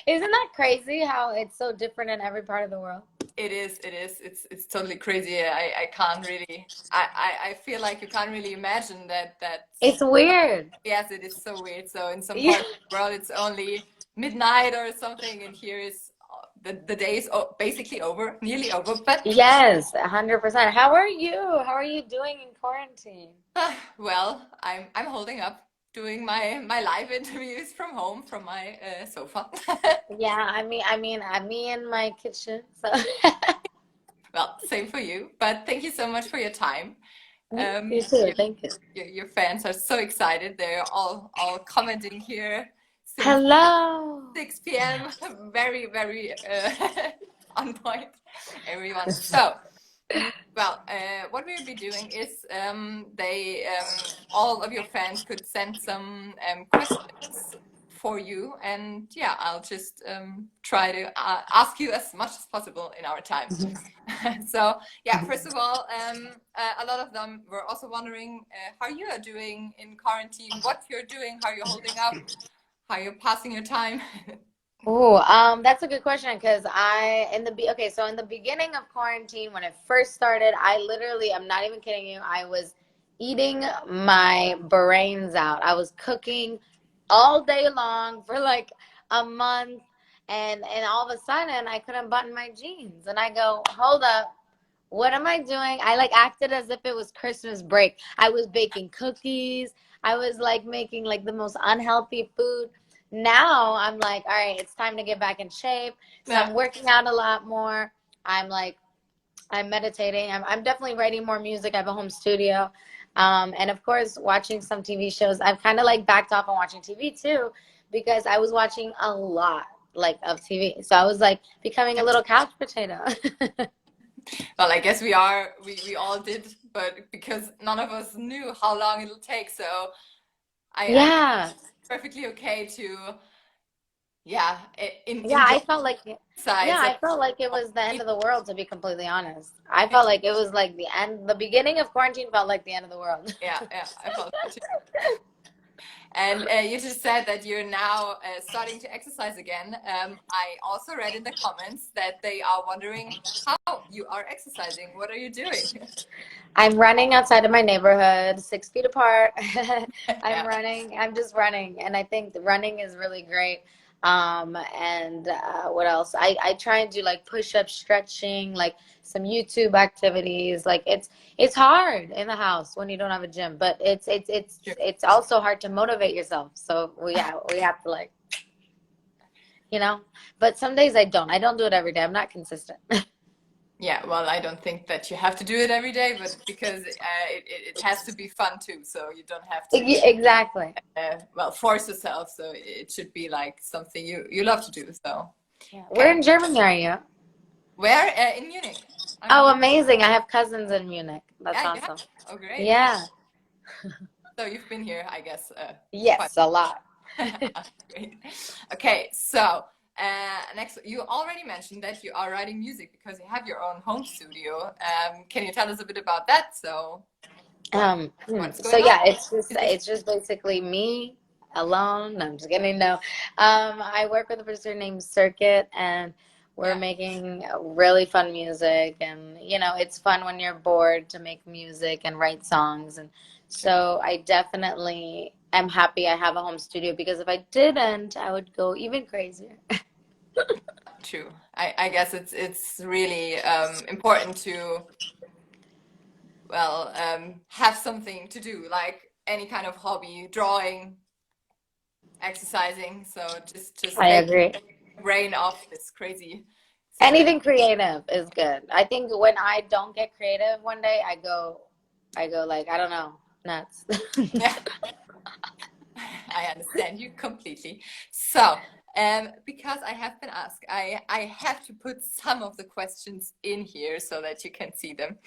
Isn't that crazy how it's so different in every part of the world? It is, it is. It's totally crazy. I can't really I feel like you can't really imagine that's It's weird. yes, it is so weird. So in some Yeah. parts of the world it's only midnight or something, and here is the day is basically over, nearly over. But Yes, 100%. How are you? How are you doing in quarantine? well, I'm holding up, doing my live interviews from home from my sofa. Yeah, I'm me in my kitchen. So Well, same for you. But thank you so much for your time. you too. Your, Thank you. your fans are so excited. They're all commenting here since Hello. 6 p.m. Very, very on point, everyone. So, well, what we'll be doing is all of your fans could send some questions for you, and yeah, I'll just try to ask you as much as possible in our time. So, yeah, first of all, a lot of them were also wondering how you are doing in quarantine, what you're doing, how you're holding up, how you're passing your time. Oh, that's a good question because okay, so in the beginning of quarantine, when it first started, I literally, I'm not even kidding you, I was eating my brains out. I was cooking all day long for like a month, and all of a sudden I couldn't button my jeans, and I go, hold up, what am I doing? I like acted as if it was Christmas break. I was baking cookies. I was like making like the most unhealthy food. Now I'm like, all right, it's time to get back in shape. So Yeah. I'm working out a lot more. I'm like, I'm meditating. I'm definitely writing more music. I have a home studio. And of course, watching some TV shows. I've kind of like backed off on watching TV too because I was watching a lot like of TV. So I was like becoming a little couch potato. Well, I guess we all did, but because none of us knew how long it'll take, so I guess Yeah. it's perfectly okay to yeah Yeah, enjoy I felt like yeah, size of I felt like it was the end of the world to be completely honest. I felt like it was like the end, the beginning of quarantine felt like the end of the world. yeah, I felt that too. And you just said that you're now starting to exercise again. I also read in the comments that they are wondering how you are exercising. What are you doing? I'm running outside of my neighborhood, 6 feet apart. I'm Yeah, running. I'm just running, and I think the running is really great. And what else? I try and do like push-up stretching, like some YouTube activities. Like it's hard in the house when you don't have a gym, but sure. it's also hard to motivate yourself. So we have to like, you know. But some days I don't. I don't do it every day. I'm not consistent. Yeah, well, I don't think that you have to do it every day, but because it has to be fun too, so you don't have to, Exactly. well, force yourself. So it should be like something you love to do. So, Yeah. Where okay. in Germany are you? Where? In Munich. I'm in Oh, Munich. amazing. I have cousins in Munich. That's Yeah, you have. awesome. Oh, great. Yeah. So you've been here, I guess, quite Yes, a lot. great. Okay, so next, you already mentioned that you are writing music because you have your own home studio. Can you tell us a bit about that? So what's So going on? yeah, Musician. it's just basically me alone. No, I'm just kidding. No. I work with a producer named Circuit, and we're Yeah, making really fun music, and you know, it's fun when you're bored to make music and write songs. And sure. so I definitely am happy I have a home studio because if I didn't, I would go even crazier. True. I guess it's really important to well have something to do, like any kind of hobby, drawing, exercising. So just I take agree. your brain off this crazy situation. Anything creative is good. I think when I don't get creative one day, I go like, I don't know, nuts. Yeah, I understand you completely. So, because I have been asked, I have to put some of the questions in here so that you can see them.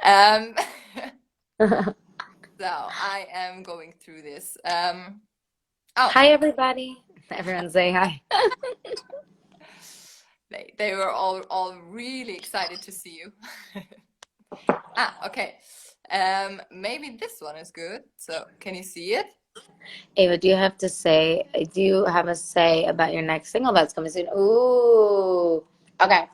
Um, so I am going through this. Oh, Hi, everybody. Everyone say hi. they were all really excited to see you. Ah, okay. Maybe this one is good. So can you see it? Ava, do you have a say about your next single that's coming soon? Ooh. Okay,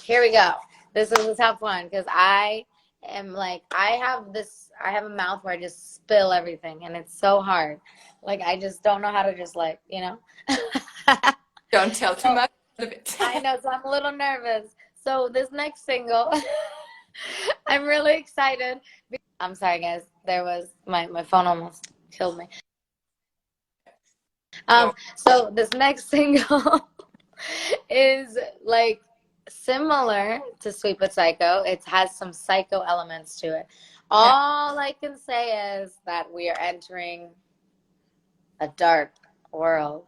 here we go. This is a tough one because I am like, I have a mouth where I just spill everything and it's so hard. Like, I just don't know how to just like, you know? Don't tell too So much of it. I know, so I'm a little nervous. So this next single, I'm really excited. I'm sorry, guys. There was my phone almost killed me. No. So this next single is like similar to Sweet But Psycho. It has some psycho elements to it. Yeah. All I can say is that we are entering a dark world.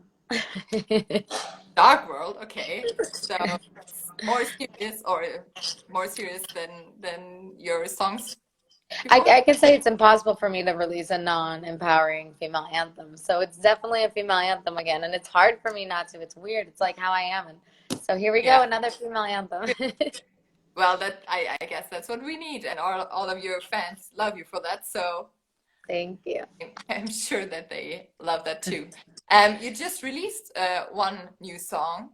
Dark World, okay. So it's more serious than your songs before? I can say it's impossible for me to release a non-empowering female anthem. So it's definitely a female anthem again. And it's hard for me not to. It's weird. It's like how I am. And so here we go, Yeah. another female anthem. Well, that I guess that's what we need, and all of your fans love you for that. So Thank you. I'm sure that they love that too. You just released one new song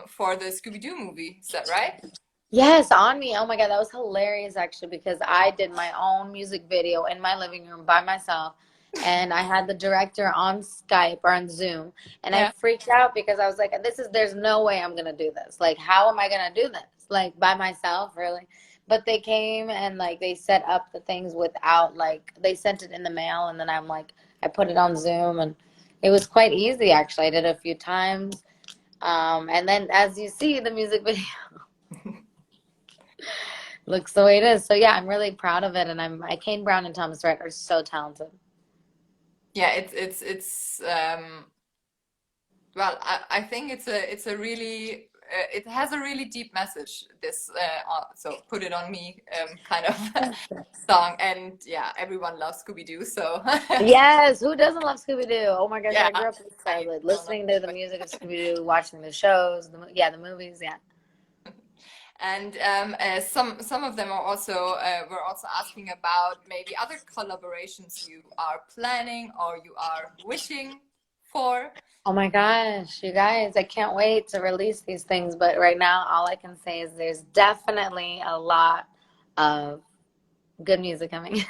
for the Scooby-Doo movie. Is that right? Yes, on me. Oh my God, that was hilarious actually because I did my own music video in my living room by myself. And I had the director on Skype or on Zoom. And I Yeah. freaked out because I was like, there's no way I'm gonna do this. Like, how am I gonna do this? Like by myself, really? But they came and like they set up the things without like they sent it in the mail and then I'm like I put it on Zoom and it was quite easy actually. I did it a few times. And then as you see the music video looks the way it is. So yeah, I'm really proud of it, and Kane Brown and Thomas Rhett are so talented. Yeah, well, I think it's a really it has a really deep message. This so put it on me kind of song, and yeah, everyone loves Scooby-Doo, so Yes, who doesn't love Scooby Doo? Oh my gosh, yeah, I grew up with I don't know. listening to the music of Scooby Doo, watching the shows, the movies, yeah. And some of them are also were also asking about maybe other collaborations you are planning or you are wishing for. Oh my gosh, you guys, I can't wait to release these things. But right now, all I can say is there's definitely a lot of good music coming.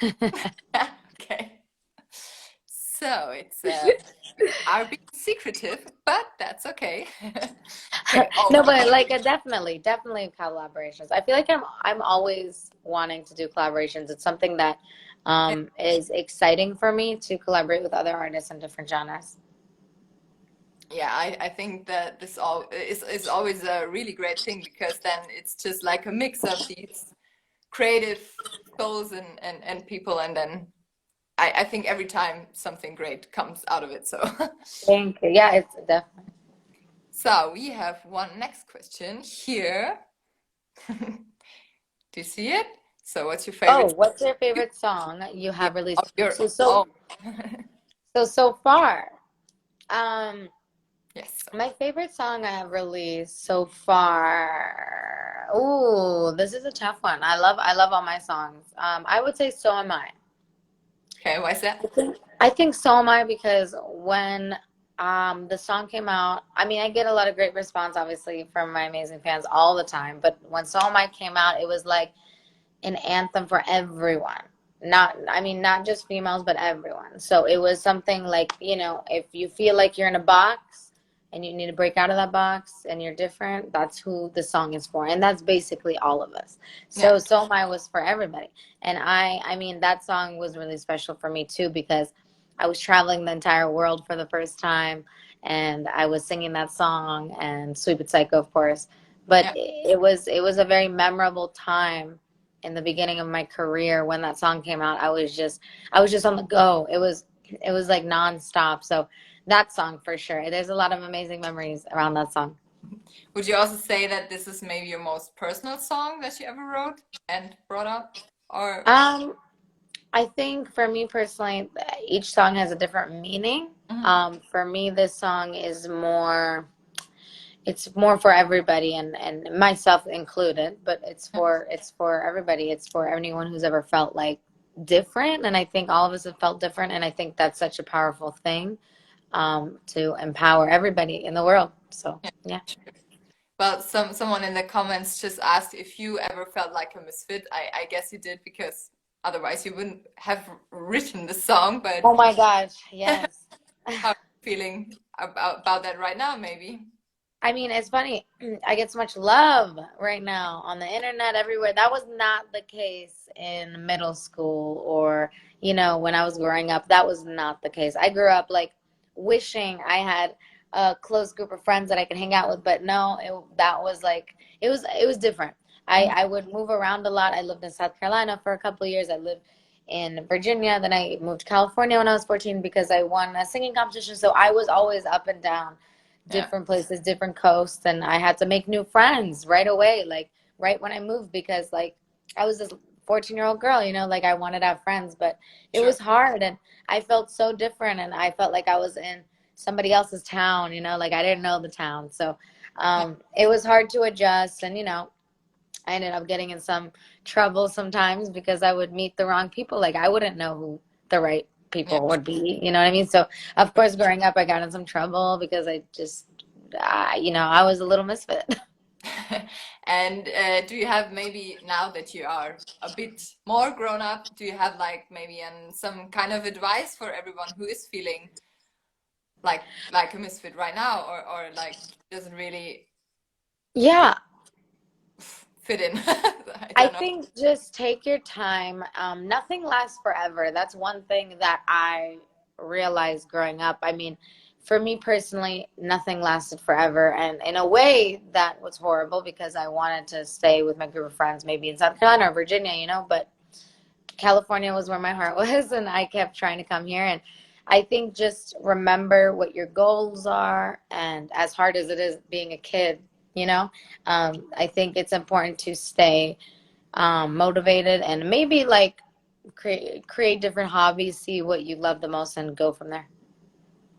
Okay, so it's are being secretive, but that's okay. Okay. Oh, No, but like definitely collaborations. I feel like I'm always wanting to do collaborations. It's something that is exciting for me to collaborate with other artists in different genres. yeah, I think that this all is always a really great thing because then it's just like a mix of these creative souls and people, and then I think every time something great comes out of it. So, Thank you. Yeah, it's definitely. so we have one next question here. Do you see it? So, what's your Oh, favorite? what's your favorite song you Yeah, have released? of your So so own. so far. Um, Yes. my favorite song I have released so far. Ooh, this is a tough one. I love all my songs. I would say So Am I. Okay, why is that? I think So Am I because when the song came out, I mean, I get a lot of great response, obviously, from my amazing fans all the time. But when So Am I came out, it was like an anthem for everyone. I mean, not just females, but everyone. So it was something like, if you feel like you're in a box and you need to break out of that box and you're different, that's who the song is for. And that's basically all of us. Yeah. So Am I was for everybody. And I mean, that song was really special for me too, because I was traveling the entire world for the first time and I was singing that song and Sweet But Psycho, of course. But Yeah. it was a very memorable time in the beginning of my career when that song came out. I was just on the go. It was like nonstop. So that song for sure. There's a lot of amazing memories around that song. Would you also say that this is maybe your most personal song that you ever wrote and brought out? Or Um, I think for me personally, each song has a different meaning. Mhm. For me, this song is more. It's more for everybody and myself included, but it's for everybody. It's for anyone who's ever felt like different, and I think all of us have felt different, and I think that's such a powerful thing, to empower everybody in the world. So yeah. Well, someone in the comments just asked if you ever felt like a misfit. I guess you did, because otherwise you wouldn't have written the song. But Oh my gosh, yes. how are you feeling about that right now, maybe? I mean, it's funny. I get so much love right now on the internet, everywhere. That was not the case in middle school or, when I was growing up. That was not the case. I grew up like wishing I had a close group of friends that I could hang out with, but no, that was like it was different. I would move around a lot. I lived in South Carolina for a couple of years. I lived in Virginia. Then I moved to California when I was 14 because I won a singing competition. So I was always up and down Yeah, different places, different coasts, and I had to make new friends right away, like right when I moved, because like I was this 14-year-old girl, like I wanted to have friends, but it sure. was hard, and I felt so different, and I felt like I was in somebody else's town, like I didn't know the town. So Yeah, it was hard to adjust, and I ended up getting in some trouble sometimes because I would meet the wrong people. Like I wouldn't know who the right yeah. people would be. You know what I mean? So of course, growing up, I got in some trouble because I just, I was a little misfit. And do you have, maybe now that you are a bit more grown up, do you have like maybe some kind of advice for everyone who is feeling like a misfit right now, or like doesn't really Yeah, fit in? I I don't know. think just take your time. Nothing lasts forever. That's one thing that I realized growing up. I mean, for me personally, nothing lasted forever. And in a way, that was horrible because I wanted to stay with my group of friends, maybe in South Carolina or Virginia, but California was where my heart was, and I kept trying to come here. And I think just remember what your goals are, and as hard as it is being a kid, I think it's important to stay motivated and maybe like create different hobbies, see what you love the most, and go from there.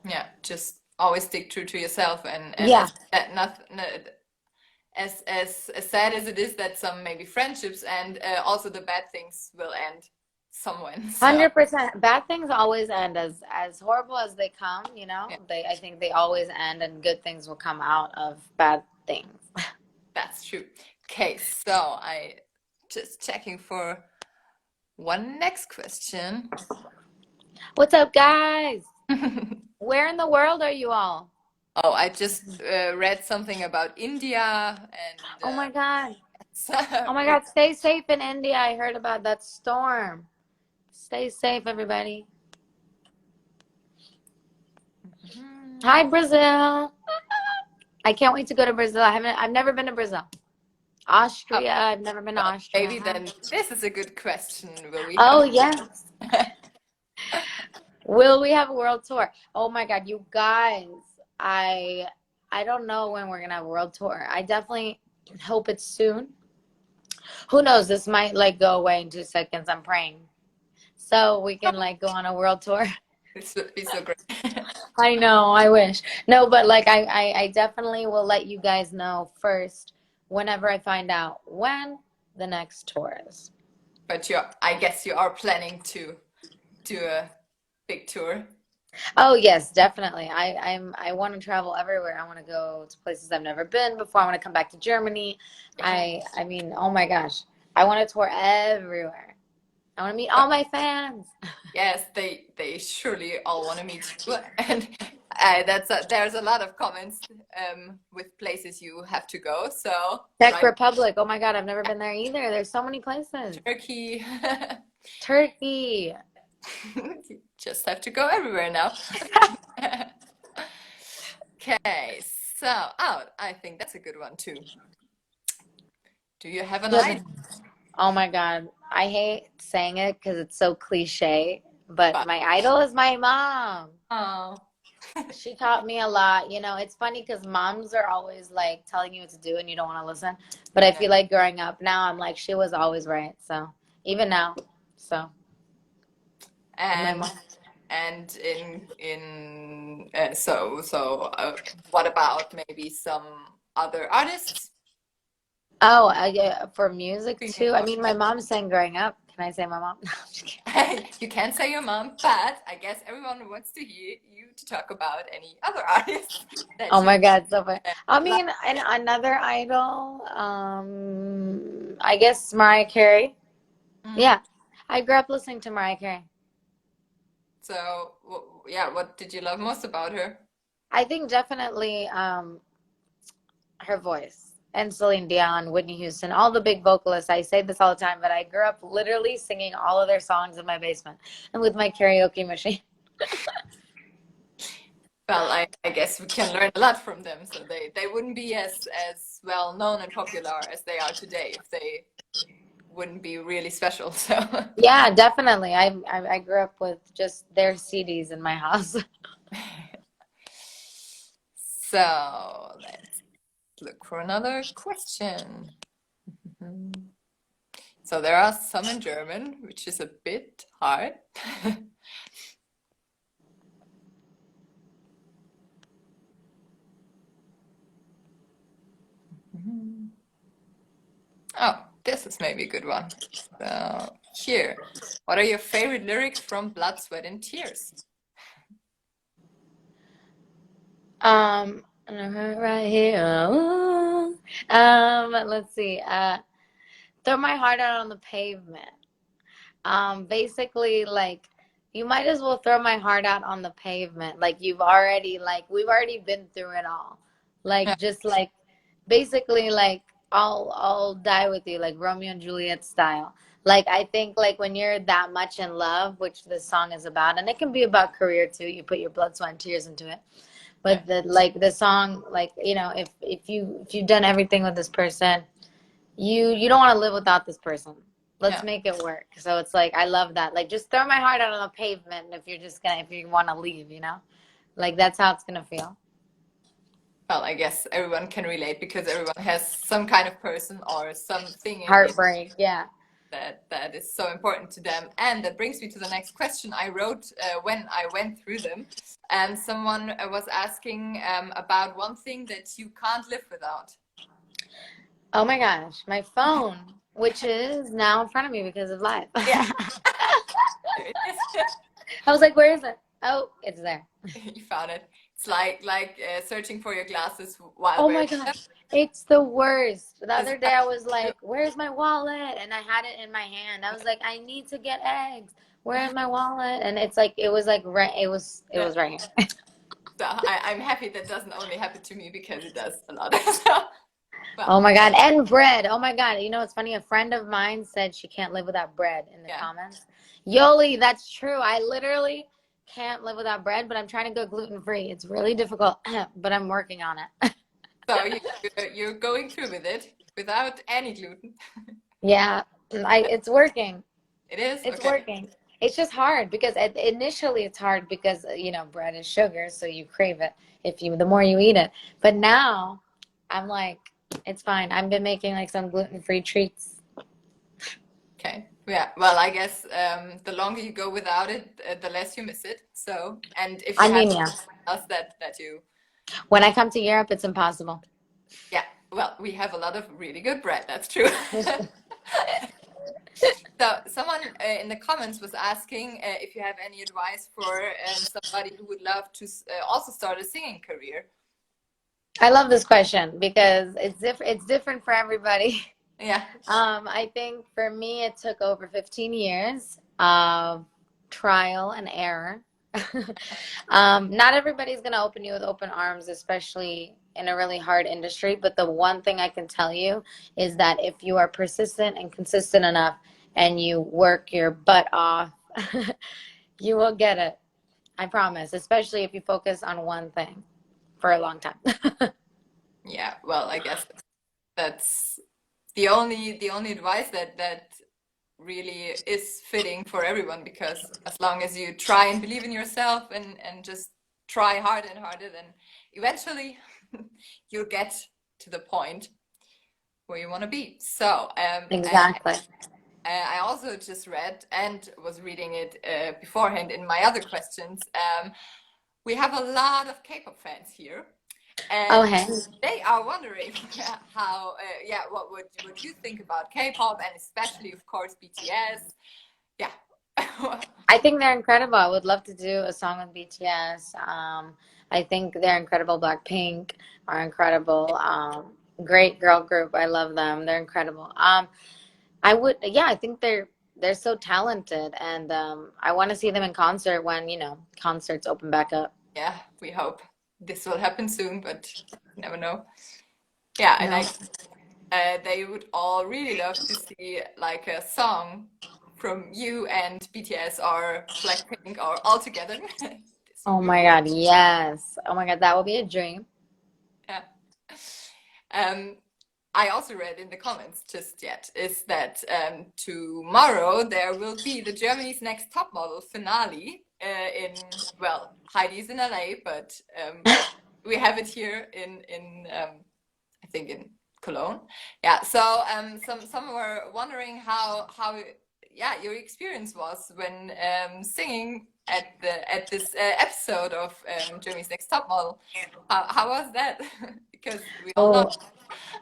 Yeah, just always stick true to yourself, and Yeah, as that nothing, as sad as it is that some maybe friendships and also the bad things will end somewhen. So 100%. Bad things always end as horrible as they come. yeah, I think they always end, and good things will come out of bad things. that's true. Okay, so I just checking for one next question. What's up, guys? Where in the world are you all? Oh, I just read something about India, and Oh my God. so Oh my God. Stay safe in India. I heard about that storm. Stay safe, everybody. Hi, Brazil. I can't wait to go to Brazil. I've never been to Brazil. oh, Austria. I've never been to well, Austria. maybe then this is a good question. Will we have Oh, yes. Will we have a world tour? Oh my God, you guys. I I don't know when we're gonna have a world tour. I definitely hope it's soon. Who knows? This might like go away in 2 seconds. I'm praying. So we can like go on a world tour. This would be so great. I know, I wish. No, but like I definitely will let you guys know first whenever I find out when the next tour is. But I guess you are planning to do a big tour. Oh yes, definitely. I want to travel everywhere. I want to go to places I've never been before. I want to come back to Germany. Yeah. I mean, oh my gosh. I want to tour everywhere. I want to meet all my fans. Yes, they surely all want to meet you, and there's a lot of comments with places you have to go. So Czech right, Republic. Oh my God, I've never been there either. There's so many places. Turkey. Turkey. You just have to go everywhere now. Okay, so I think that's a good one too. Do you have an idea? Good. Oh my God. I hate saying it because it's so cliche, but my idol is my mom. Oh, She taught me a lot. It's funny because moms are always like telling you what to do and you don't want to listen. But I yeah. feel like growing up now, I'm like, she was always right. So even now. So, and my And mom. and what about maybe some other artists? Oh, for music Thinking too. I about mean, my mom sang growing up. Can I say my mom? No, I'm just kidding. You can't say your mom, but I guess everyone wants to hear you to talk about any other artists that Oh you my God, so funny. I love. mean, and another idol, I guess Mariah Carey. Mhm. Yeah, I grew up listening to Mariah Carey. So, yeah, what did you love most about her? I think definitely her voice and Celine Dion, Whitney Houston, all the big vocalists. I say this all the time, but I grew up literally singing all of their songs in my basement and with my karaoke machine. Well, I guess we can learn a lot from them. So they wouldn't be as well known and popular as they are today if they wouldn't be really special. So, Yeah, definitely. I grew up with just their CDs in my house. so let's look for another question. Mhm. So there are some in German, which is a bit hard. Mhm. Oh, this is maybe a good one. So here, what are your favorite lyrics from Blood, Sweat, and Tears? Right here. Ooh. Let's see. Throw my heart out on the pavement. Basically, like, you might as well throw my heart out on the pavement. Like, we've already been through it all. Yeah, Like, just like, basically, like, I'll die with you, like Romeo and Juliet style. Like, I think, like, when you're that much in love, which this song is about, and it can be about career too, you put your blood, sweat, and tears into it. yeah, But the song, like, if you've done everything with this person, you don't want to live without this person. Let's yeah. make it work. So it's like I love that. Like, just throw my heart out on the pavement if you want to leave, like that's how it's gonna feel. Well, I guess everyone can relate because everyone has some kind of person or something in Heartbreak, yeah. that is so important to them. And that brings me to the next question I wrote when I went through them. And someone was asking about one thing that you can't live without. Oh my gosh, my phone, which is now in front of me because of life. Yeah, I there it is. was like, where is it? Oh, it's there. You found it. It's like searching for your glasses while Oh wearing my them. gosh, it's the worst. The Is other day I was like, "Where's my wallet?" And I had it in my hand. I was like, "I need to get eggs. Where's my wallet?" And it's like it was like right it yeah. was right here. So I'm happy that doesn't only happen to me because it does a lot. So, well, Oh my God, and bread. Oh my God. You know what's funny? A friend of mine said she can't live without bread in the yeah. comments. Yoli, that's true. I literally can't live without bread, but I'm trying to go gluten free. It's really difficult, but I'm working on it. So you're going through with it without any gluten. Yeah, it's working. It is It's okay. working. It's just hard because initially it's hard because bread is sugar, so you crave it the more you eat it. But now I'm like, it's fine. I've been making like some gluten-free treats. Okay. Yeah. Well, I guess the longer you go without it, the less you miss it. So, and if I you have mean, yeah. else that you, When I come to Europe, it's impossible. yeah. Well, we have a lot of really good bread. That's true. So someone in the comments was asking if you have any advice for somebody who would love to also start a singing career. I love this question because it's different. It's different for everybody. Yeah. I think for me, it took over 15 years of trial and error. Not everybody's going to open you with open arms, especially in a really hard industry. But the one thing I can tell you is that if you are persistent and consistent enough and you work your butt off, you will get it. I promise, especially if you focus on one thing for a long time. Yeah. Well, I guess that's the only advice that really is fitting for everyone because as long as you try and believe in yourself and just try harder and harder, then eventually you'll get to the point where you want to be. So, Exactly. I also just read and was reading it beforehand in my other questions. We have a lot of K-pop fans here. Oh, and hey. they are wondering how, yeah, what you think about K-pop, and especially, of course, BTS. Yeah. I think they're incredible. I would love to do a song with BTS. I think they're incredible. Blackpink are incredible. Great girl group. I love them. They're incredible. I would, yeah, I think they're so talented, and I want to see them in concert when, concerts open back up. Yeah, we hope this will happen soon, but you never know. Yeah, and No. they would all really love to see like a song from you and BTS or Blackpink or all together. This would Oh be my really, God, yes. Oh my God, that would be a dream. yeah. Um, I also read in the comments just yet is that tomorrow there will be the Germany's Next Top Model finale in, well, Heidi's in LA, but we have it here in I think in Cologne. Yeah, so some were wondering how yeah, your experience was when singing at this episode of Germany's Next Top Model. How was that? Because we all know.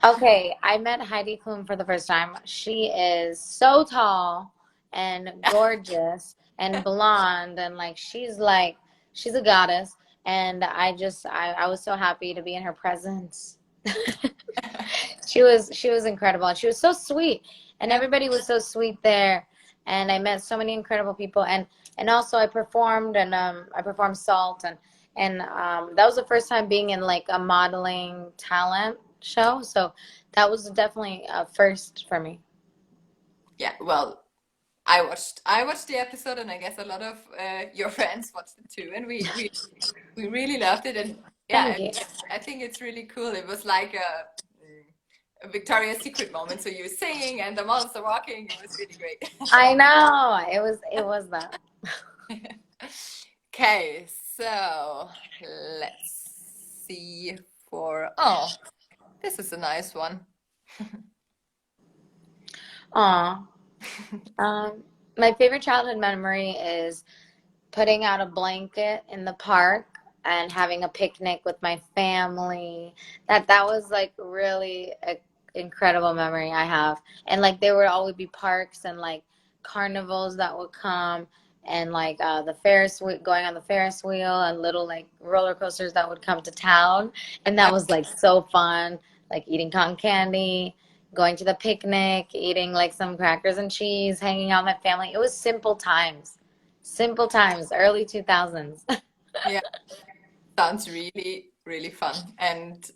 Oh, okay. I met Heidi Klum for the first time. She is so tall and gorgeous and blonde, and she's a goddess. And I was so happy to be in her presence. She was incredible, and she was so sweet, and Yeah. everybody was so sweet there. And I met so many incredible people, and also I performed, and I performed Salt, and that was the first time being in like a modeling talent show, so that was definitely a first for me. Yeah, well, I watched the episode, and I guess a lot of your friends watched it too, and we really loved it, and Thank yeah, you. I think it's really cool. It was like a Victoria's Secret moment. So you were singing and the models are walking. It was really great. I know it was that. Okay, so let's see for, oh, this is a nice one. Aw. Um, my favorite childhood memory is putting out a blanket in the park and having a picnic with my family. That was like really a incredible memory I have. And like there would always be parks and like carnivals that would come, and like the Ferris wheel, going on the Ferris wheel, and little like roller coasters that would come to town. And that was like so fun, like eating cotton candy, going to the picnic, eating like some crackers and cheese, hanging out with my family. It was simple times. Simple times, early 2000s. Yeah, sounds really, really fun. And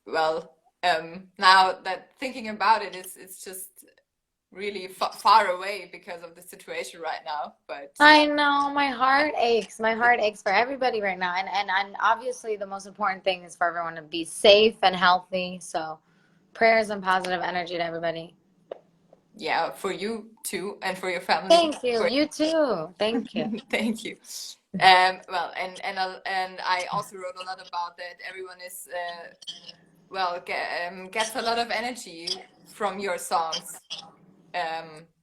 well, now that thinking about it, it's just really far away because of the situation right now. But I know, my heart aches. My heart aches for everybody right now. And obviously the most important thing is for everyone to be safe and healthy. So prayers and positive energy to everybody. yeah, for you too, and for your family. Thank you. You too. Thank you. Thank you. Well, and I also wrote a lot about that. Everyone is well gets a lot of energy from your songs,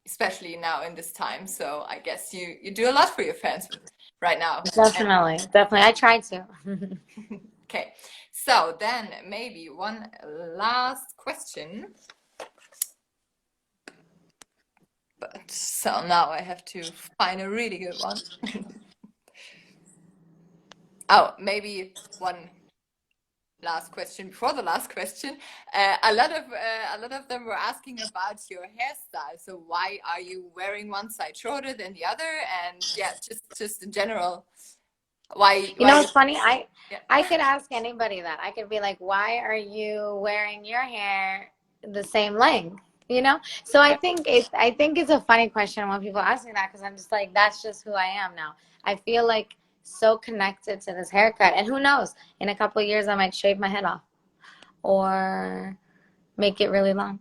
especially now in this time. So I guess you do a lot for your fans right now. And Definitely. Definitely. I tried to. okay, so then maybe one last question. But so now I have to find a really good one. Oh, maybe one last question before the last question. A lot of them were asking about your hairstyle. So why are you wearing one side shorter than the other? And yeah, just in general, You know why what's funny? yeah. I could ask anybody that. I could be like, "Why are you wearing your hair the same length?" You know? So I think it's a funny question when people ask me that, because I'm just like, that's just who I am now. I feel like so connected to this haircut. And who knows? In a couple of years I might shave my head off or make it really long.